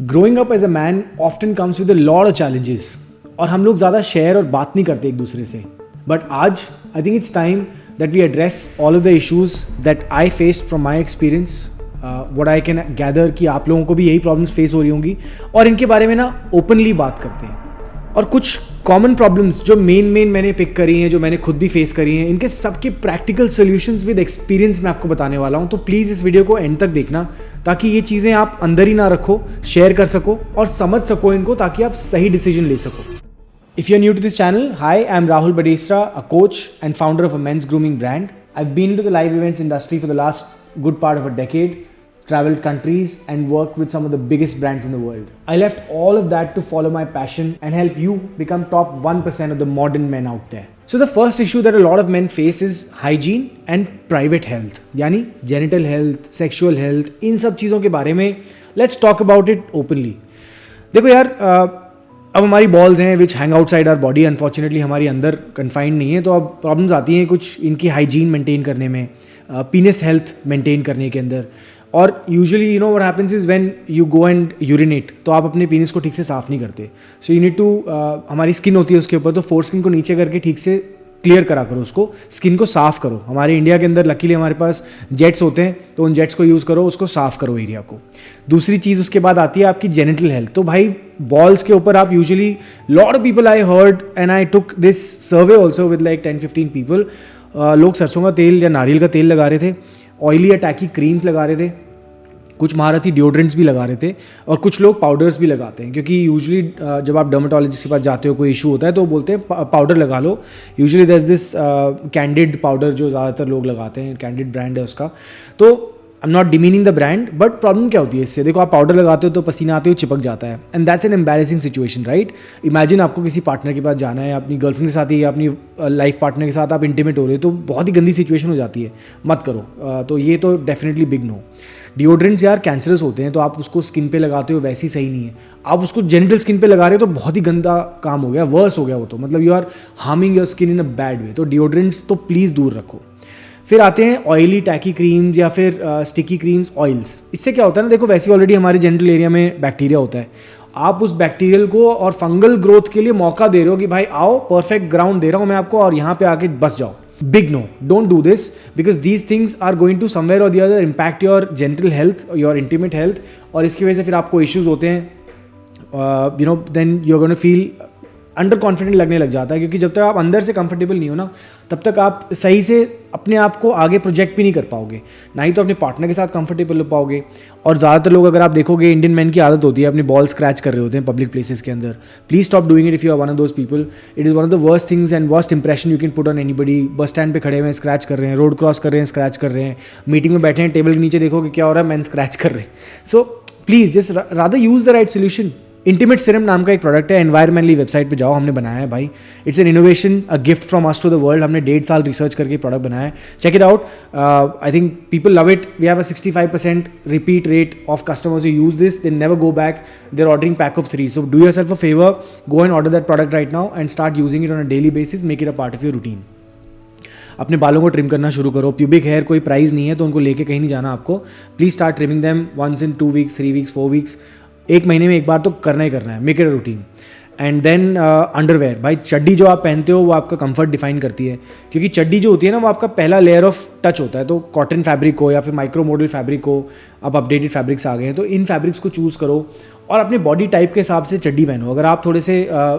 Growing up as a man often comes with a lot of challenges और हम लोग ज़्यादा शेयर और बात नहीं करते एक दूसरे से. बट आज I think it's time that we address all of the issues that I faced from my experience. What I can gather कि आप लोगों को भी यही प्रॉब्लम्स फेस हो रही होंगी और इनके बारे में ना ओपनली बात करते हैं. और कुछ कॉमन प्रॉब्लम्स जो मेन मैंने पिक करी हैं, जो मैंने खुद भी फेस करी हैं, इनके सबके प्रैक्टिकल सॉल्यूशंस विद एक्सपीरियंस मैं आपको बताने वाला हूं. तो प्लीज़ इस वीडियो को एंड तक देखना ताकि ये चीज़ें आप अंदर ही ना रखो, शेयर कर सको और समझ सको इनको, ताकि आप सही डिसीजन ले सको. If you're new to this channel, hi, I'm Rahul Badesra, a coach and founder of a men's grooming brand. I've been into the live events industry for the last good part of a decade, traveled countries and worked with some of the biggest brands in the world. I left all of that to follow my passion and help you become top 1% of the modern men out there. So the first issue that a lot of men face is hygiene and private health, यानी genital health, sexual health, इन सब चीज़ों के बारे में let's talk about it openly. देखो यार, अब हमारी बॉल्स हैं which hang outside our body, unfortunately हमारी अंदर कन्फाइंड नहीं है. तो अब प्रॉब्लम्स आती हैं कुछ इनकी हाइजीन मेंटेन करने में, पीनस हेल्थ मेंटेन करने के अंदर. और usually you know what happens is when you go and urinate, तो आप अपने पीनस को ठीक से साफ़ नहीं करते. सो यू नीड टू, हमारी स्किन होती है उसके ऊपर, तो फोर स्किन को नीचे करके ठीक से क्लियर करा करो, उसको स्किन को साफ़ करो. हमारे इंडिया के अंदर लकीली हमारे पास जेट्स होते हैं, तो उन जेट्स को यूज़ करो, उसको साफ़ करो एरिया को. दूसरी चीज़ उसके बाद आती है आपकी जेनिटल हेल्थ. तो भाई बॉल्स के ऊपर आप usually lot of people, I heard and I took this survey also with like 10-15 people, लोग सरसों का तेल या नारियल का तेल लगा रहे थे, ऑयली या टैकी क्रीम्स लगा रहे थे, कुछ महारथी डिओड्रेंट्स भी लगा रहे थे, और कुछ लोग पाउडर्स भी लगाते हैं. क्योंकि यूजुअली जब आप डर्मेटोलॉजिस्ट के पास जाते हो, कोई इशू होता है तो वो बोलते हैं पाउडर लगा लो. Usually there is this candid powder जो ज़्यादातर लोग लगाते हैं, कैंडिड ब्रांड है उसका. तो I am not demeaning the brand, but problem क्या होती है इससे? देखो, आप पाउडर लगाते हो तो पसीना आते हो चिपक जाता है, and that's an embarrassing situation, right? Imagine आपको किसी पार्टनर के पास जाना है, अपनी गर्लफ्रेंड के साथ या अपनी लाइफ पार्टनर के साथ आप इंटीमेट हो रहे हो, तो बहुत ही गंदी सिचुएशन हो जाती है. मत करो. तो ये तो डेफिनेटली बिग नो. डिओड्रेंट्स यार कैंसरस होते हैं, तो आप उसको स्किन पे लगाते हो वैसे ही सही नहीं है. आप उसको जेनिटल स्किन पे लगा रहे हो तो बहुत ही गंदा काम हो गया, वर्स हो गया वो. तो मतलब you are harming your skin in a bad way. तो डिओड्रेंट्स तो प्लीज़ दूर रखो. फिर आते हैं ऑयली टैकी क्रीम्स या फिर स्टिकी क्रीम्स, ऑयल्स. इससे क्या होता है ना, देखो वैसे ऑलरेडी हमारे जेनिटल एरिया में बैक्टीरिया होता है. आप उस बैक्टीरियल को और फंगल ग्रोथ के लिए मौका दे रहे हो कि भाई आओ, परफेक्ट ग्राउंड दे रहा हूँ मैं आपको और यहाँ पे आके बस जाओ. Big no, don't do this, because these things are going to somewhere or the other impact your genital health, your intimate health, और इसकी वजह से फिर आपको issues होते हैं. Then you're going to feel under confident लगने लग जाता है, क्योंकि जब तक आप अंदर से कंफर्टेबल नहीं हो ना, तब तक आप सही से अपने आप को आगे प्रोजेक्ट भी नहीं कर पाओगे, ना ही तो अपने पार्टनर के साथ कंफर्टेबल हो पाओगे. और ज़्यादातर लोग, अगर आप देखोगे, इंडियन मैन की आदत होती है अपनी बॉल स्क्रैच कर रहे होते हैं पब्लिक प्लेसेस के अंदर. Please stop doing it if you are one of those people. It is one of the worst things and worst impression you can put on anybody. Bus stand पे खड़े हुए हैं, स्क्रैच कर रहे हैं, road cross कर रहे हैं, स्क्रैच कर रहे हैं, मीटिंग में बैठे हैं, टेबल के नीचे देखोगे क्या हो रहा है, मैन स्क्रैच कर रहे हैं. So please just rather use the right solution. Intimate serum नाम का एक प्रोडक्ट है, एनवायरमेंटली वेबसाइट पे जाओ, हमने बनाया है भाई. It's an innovation, a gift from us to the world. हमने 1.5 साल रिसर्च करके प्रोडक्ट बनाया है. Check it out. I think people love it. We have a 65% repeat rate of customers who use this. They never go back. They are ordering pack of 3. So do yourself a favour, go and order that product right now and start using it on a daily basis. Make it a part of your routine. अपने बालों को trim करना शुरू करो. Pubic hair कोई price नहीं है, तो उनको लेके कहीं नहीं जाना आपको. Please start trimming them once in 2 weeks, 3 weeks, 4 weeks. एक महीने में एक बार तो करना ही करना है. Make it a routine. And then underwear. भाई चड्डी जो आप पहनते हो वो आपका कंफर्ट डिफाइन करती है, क्योंकि चड्डी जो होती है ना, वो आपका पहला लेयर ऑफ टच होता है. तो कॉटन फैब्रिक हो या फिर माइक्रो मॉडल फैब्रिक हो, अब अपडेटेड फैब्रिक्स आ गए हैं, तो इन फैब्रिक्स को चूज़ करो और अपने बॉडी टाइप के हिसाब से चड्डी पहनो. अगर आप थोड़े से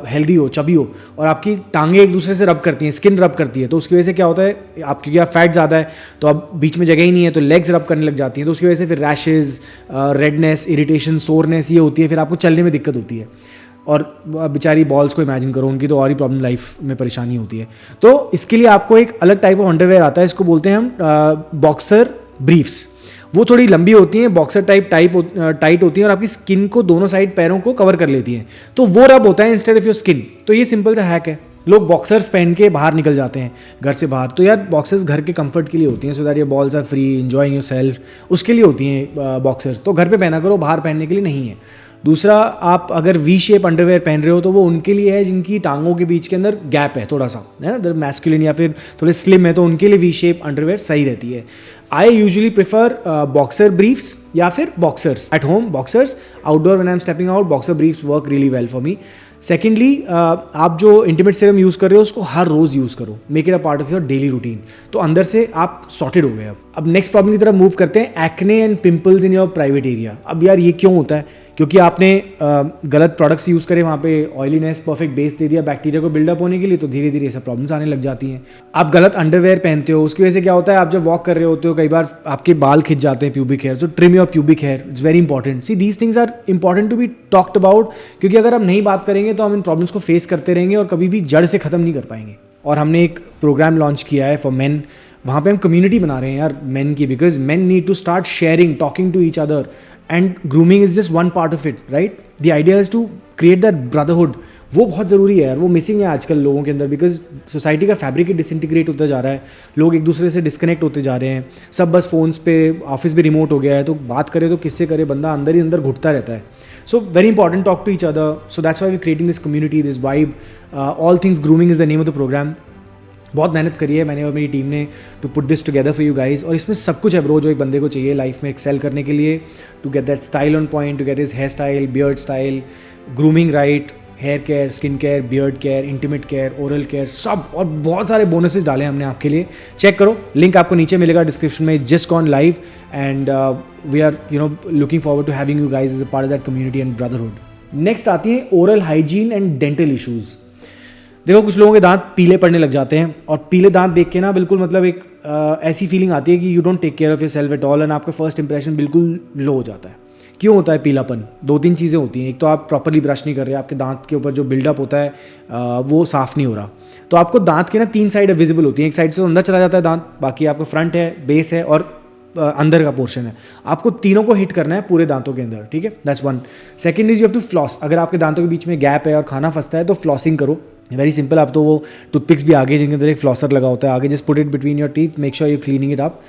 हेल्दी हो, चबी हो, और आपकी टांगे एक दूसरे से रब करती हैं, स्किन रब करती है, तो उसकी वजह से क्या होता है, आप क्योंकि आप फैट ज़्यादा है तो अब बीच में जगह ही नहीं है, तो लेग्स रब करने लग जाती हैं, तो उसकी वजह से फिर रैशेज़, रेडनेस, इरिटेशन, सोरनेस ये होती है. फिर आपको चलने में दिक्कत होती है. और बेचारी बॉल्स को इमेजिन करो, उनकी तो और ही प्रॉब्लम, लाइफ में परेशानी होती है. तो इसके लिए आपको एक अलग टाइप ऑफ अंडरवेयर आता है, इसको बोलते हैं हम बॉक्सर ब्रीफ्स. वो थोड़ी लंबी होती हैं, बॉक्सर टाइट होती हैं, और आपकी स्किन को दोनों साइड पैरों को कवर कर लेती हैं. तो वो रब होता है इंस्टेड ऑफ योर स्किन. तो ये सिंपल सा हैक है. लोग बॉक्सर्स पहन के बाहर निकल जाते हैं घर से बाहर, तो यार बॉक्सर्स घर के कंफर्ट के लिए होती हैं, so that your balls are free, enjoying yourself, उसके लिए होती हैं बॉक्सर्स. तो घर पे पहना करो, बाहर पहनने के लिए नहीं है. दूसरा, आप अगर वी शेप अंडरवेयर पहन रहे हो तो वो उनके लिए है जिनकी टांगों के बीच के अंदर गैप है थोड़ा सा, है ना, मैस्कुलिन या फिर थोड़े स्लिम है, तो उनके लिए वी शेप अंडरवेयर सही रहती है. I usually prefer boxer briefs या फिर boxers at home, boxers outdoor when I am stepping out, boxer briefs work really well for me. Secondly, आप जो इंटीमेट सीरम यूज़ कर रहे हो उसको हर रोज़ यूज़ करो, make it a part of your daily routine. तो अंदर से आप सॉर्टेड हो गए. अब नेक्स्ट प्रॉब्लम की तरफ मूव करते हैं, acne and pimples in your private area. अब यार ये क्यों होता है? क्योंकि आपने गलत प्रोडक्ट्स यूज़ करे, वहाँ पे ऑयलीनेस परफेक्ट बेस दे दिया बैक्टीरिया को बिल्डअप होने के लिए, तो धीरे धीरे ये सब प्रॉब्लम्स आने लग जाती हैं. आप गलत अंडरवेयर पहनते हो, उसकी वजह से क्या होता है, आप जब वॉक कर रहे होते हो कई बार आपके बाल खिंच जाते हैं, प्यूबिक हेयर. तो trim your pubic hair, it's very important. See these things are important to be talked about, क्योंकि अगर हम नहीं बात करेंगे तो हम इन प्रॉब्लम्स को फेस करते रहेंगे और कभी भी जड़ से ख़त्म नहीं कर पाएंगे. और हमने एक प्रोग्राम लॉन्च किया है फॉर मेन, वहाँ पे हम कम्युनिटी बना रहे हैं यार मेन की, because men need to start sharing, talking to each other, and grooming is just one part of it, right. The idea is to create that brotherhood. वो बहुत ज़रूरी है यार, वो मिसिंग है आजकल लोगों के अंदर, बिकॉज सोसाइटी का फैब्रिक डिसइंटीग्रेट होता जा रहा है, लोग एक दूसरे से डिस्कनेक्ट होते जा रहे हैं, सब बस फोन्स पे, ऑफिस भी रिमोट हो गया है, तो बात करे तो किससे करे, बंदा अंदर ही अंदर घुटता रहता है. So very important, talk to each other. So that's why we're creating this community, this vibe. All things grooming is the name of the program. बहुत मेहनत करी है मैंने और मेरी टीम ने to put this together for you guys. और इसमें सब कुछ है ब्रो जो एक बंदे को चाहिए लाइफ में एक्सेल करने के लिए, to get that style on point, to get his hair style, beard style, grooming right, hair care, skin care, beard care, intimate care, oral care, सब. और बहुत सारे बोनसेस डाले हमने आपके लिए. चेक करो, लिंक आपको नीचे मिलेगा डिस्क्रिप्शन में. Just gone live and we are looking forward to having you guys as a part of that community and brotherhood. Next आती है oral hygiene and dental issues. देखो कुछ लोगों के दांत पीले पड़ने लग जाते हैं, और पीले दांत देख के ना बिल्कुल मतलब एक ऐसी फीलिंग आती है कि you don't take care of yourself at all, and आपका फर्स्ट इंप्रेशन बिल्कुल लो हो जाता है. क्यों होता है पीलापन? 2-3 चीज़ें होती हैं. एक तो आप प्रॉपरली ब्रश नहीं कर रहे, आपके दांत के ऊपर जो बिल्डअप होता है वो साफ़ नहीं हो रहा. तो आपको दांत के ना 3 साइड विजिबल होती हैं. एक साइड से अंदर चला जाता है दांत, बाकी आपका फ्रंट है, बेस है और अंदर का पोर्शन है. आपको तीनों को हिट करना है पूरे दांतों के अंदर, ठीक है. That's one. Second is you have to floss. अगर आपके दांतों के बीच में गैप है और खाना फंसता है तो फ्लॉसिंग करो. Very simple. अब तो वो टूथपिक्स भी आगे जिनके अंदर एक फ्लॉसर लगा होता है आगे. Just put it between your teeth, make sure you cleaning it up.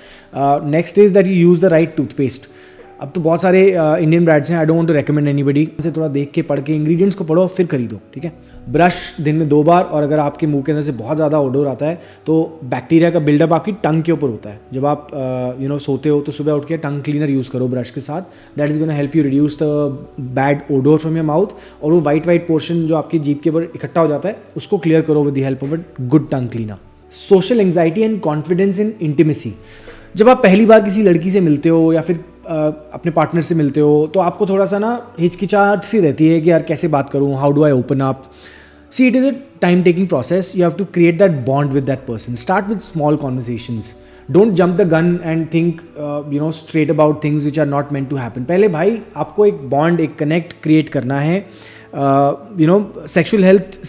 Next is that you use the right toothpaste. अब तो बहुत सारे इंडियन ब्रांड्स हैं, I don't want to recommend anybody. से थोड़ा देख के पढ़ के इंग्रेडिएंट्स को पढ़ो फिर खरीदो, ठीक है. ब्रश दिन में 2 बार. और अगर आपके मुंह के अंदर से बहुत ज़्यादा ओडोर आता है तो बैक्टीरिया का बिल्डअप आपकी टंग के ऊपर होता है. जब आप सोते हो तो सुबह उठ के टंग क्लीनर यूज़ करो ब्रश के साथ. That is gonna help you reduce the bad odour from your mouth. और वो वाइट पोर्शन जो आपकी जीभ के ऊपर इकट्ठा हो जाता है उसको क्लियर करो with the help of a good tongue cleaner. Social anxiety and confidence in intimacy. जब आप पहली बार किसी लड़की से मिलते हो या फिर अपने पार्टनर से मिलते हो तो आपको थोड़ा सा ना हिचकिचाहट सी रहती है कि यार कैसे बात करूँ, how do I open up. See, it is a time-taking process. You have to create that bond with that person. Start with small conversations. Don't jump the gun and think, straight about things which are not meant to happen. पहले भाई आपको एक bond, एक connect create करना है.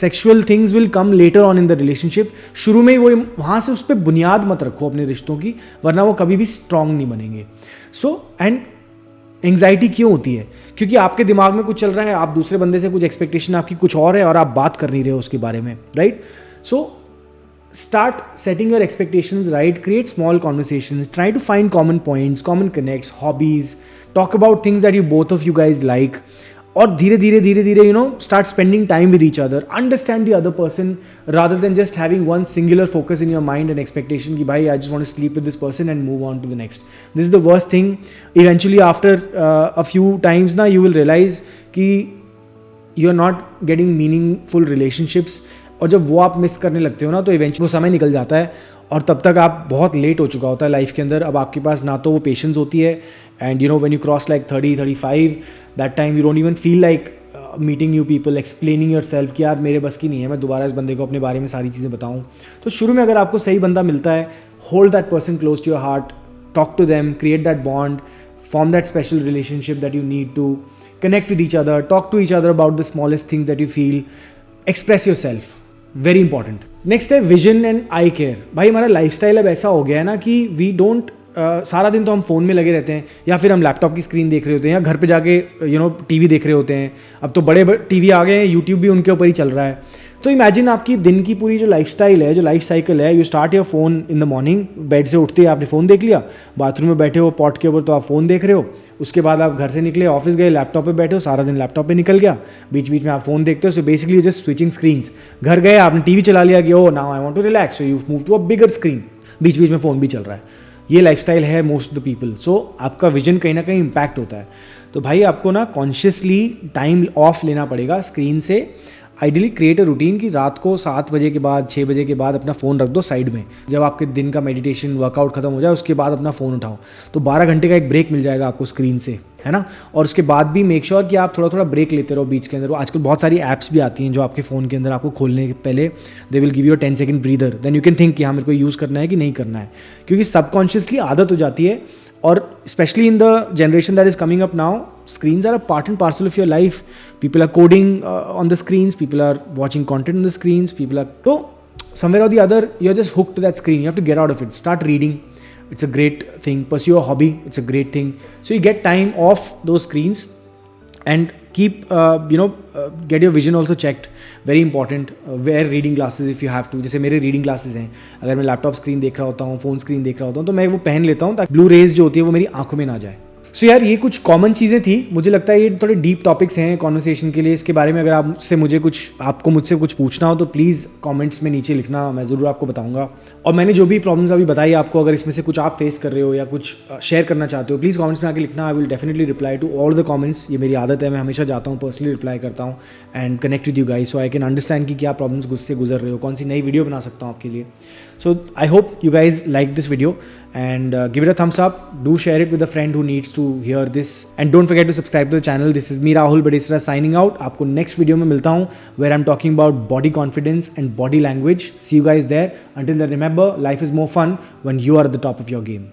Sexual things will come later on in the relationship. शुरू में ही वो वहाँ से उस पर बुनियाद मत रखो अपने रिश्तों की, वरना वो कभी भी strong नहीं बनेंगे. एंड एंग्जाइटी क्यों होती है? क्योंकि आपके दिमाग में कुछ चल रहा है, आप दूसरे बंदे से कुछ एक्सपेक्टेशन आपकी कुछ और है और आप बात कर नहीं रहे हो उसके बारे में, right. So start setting your expectations right, create small conversations, try to find common points, common connects, hobbies, talk about things that you both of you guys like. और धीरे धीरे start spending time with each other, understand the other person rather than just having one singular focus in your mind and expectation कि भाई I just want to sleep with this person and move on to the next. This is the worst thing. Eventually after a few times ना you will realise कि you are not getting meaningful relationships. और जब वो आप miss करने लगते हो ना तो इवेंचुअली वो समय निकल जाता है और तब तक आप बहुत लेट हो चुका होता है लाइफ के अंदर. अब आपके पास ना तो वो पेशेंस होती है, and when you cross like 30-35 that time you don't even feel like meeting new people, explaining your self कि यार मेरे बस की नहीं है मैं दोबारा इस बंदे को अपने बारे में सारी चीज़ें बताऊँ. तो शुरू में अगर आपको सही बंदा मिलता है, hold that person close to your heart, talk to them, create that bond, form that special relationship that you need to connect with each other, talk to each other about the smallest things that you feel, express yourself. Very important. Next है vision and I care. भाई हमारा lifestyle अब ऐसा हो गया है ना कि वी डोंट सारा दिन तो हम फ़ोन में लगे रहते हैं या फिर हम लैपटॉप की स्क्रीन देख रहे होते हैं या घर पे जाके टीवी देख रहे होते हैं. अब तो बड़े टीवी आ गए हैं, यूट्यूब भी उनके ऊपर ही चल रहा है. तो इमेजिन आपकी दिन की पूरी जो लाइफस्टाइल है, जो लाइफ साइकिल है, you start your phone in the morning, bed से उठते ही आपने फ़ोन देख लिया, बाथरूम में बैठे हो पॉट के ऊपर तो आप फ़ोन देख रहे हो, उसके बाद आप घर से निकले, ऑफिस गए, लैपटॉप पे बैठे हो, सारा दिन लैपटॉप पे निकल गया, बीच बीच में आप फ़ोन देखते हो. So basically just switching screens. घर गए आपने टीवी चला लिया कि oh now I want to relax, so you move to a bigger screen, बीच बीच में फ़ोन भी चल रहा है. ये लाइफस्टाइल है most of the people. So आपका विजन कहीं ना कहीं इम्पैक्ट होता है। तो भाई आपको ना कॉन्शियसली टाइम ऑफ लेना पड़ेगा स्क्रीन से। आइडियली क्रिएट अ रूटीन कि रात को 7 बजे के बाद 6 बजे के बाद अपना फ़ोन रख दो साइड में। जब आपके दिन का मेडिटेशन वर्कआउट खत्म हो जाए उसके बाद अपना फ़ोन उठाओ, तो 12 घंटे का एक ब्रेक मिल जाएगा आपको स्क्रीन से, है ना। और उसके बाद भी मेक श्योर कि आप थोड़ा थोड़ा ब्रेक लेते रहो बीच के अंदर। आजकल बहुत सारी ऐप्स भी आती हैं जो आपके फ़ोन के अंदर आपको खोलने के पहले they will give you 10 second breather, then you can think कि हाँ मेरे को यूज़ करना है कि नहीं करना है, क्योंकि सबकॉन्शियसली आदत हो जाती है। और specially in the generation that is coming up now, screens are a part and parcel of your life. People are coding on the screens, people are watching content on the screens, people are, so somewhere or the other you're just hooked to that screen. You have to get out of it, start reading. It's a great thing. Pursue a hobby, it's a great thing. So you get time off those screens and keep get your vision also checked. Very important. Wear reading glasses if you have to. जैसे मेरे reading glasses हैं, अगर मैं laptop screen देख रहा होता हूँ, phone screen देख रहा होता हूँ, तो मैं वो पहन लेता हूँ ताकि ब्लू रेज जो होती है वो मेरी आंखों में ना जाए। सो यार ये कुछ कॉमन चीज़ें थी। मुझे लगता है ये थोड़े डीप टॉपिक्स हैं कॉन्वर्सेशन के लिए। इसके बारे में अगर आपको मुझसे कुछ पूछना हो तो प्लीज़ कमेंट्स में नीचे लिखना, मैं ज़रूर आपको बताऊंगा। और मैंने जो भी प्रॉब्लम्स अभी बताई आपको, अगर इसमें से कुछ आप फेस कर रहे हो या कुछ शेयर करना चाहते हो, प्लीज़ कमेंट्स में आके लिखना। I will definitely reply to all the comments. ये मेरी आदत है, मैं हमेशा जाता हूँ पर्सनली रिप्लाई करता हूँ and connect with you guys, so I can understand कि क्या प्रॉब्लम्स गुस्से गुजर रहे हो, कौन सी नई वीडियो बना सकता हूँ आपके लिए। So I hope you guys like this video and give it a thumbs up. Do share it with a friend who needs to hear this. And don't forget to subscribe to the channel. This is me Rahul Badesra signing out. आपको next video में मिलता हूँ where I'm talking about body confidence and body language. See you guys there. Until then remember, life is more fun when you are at the top of your game.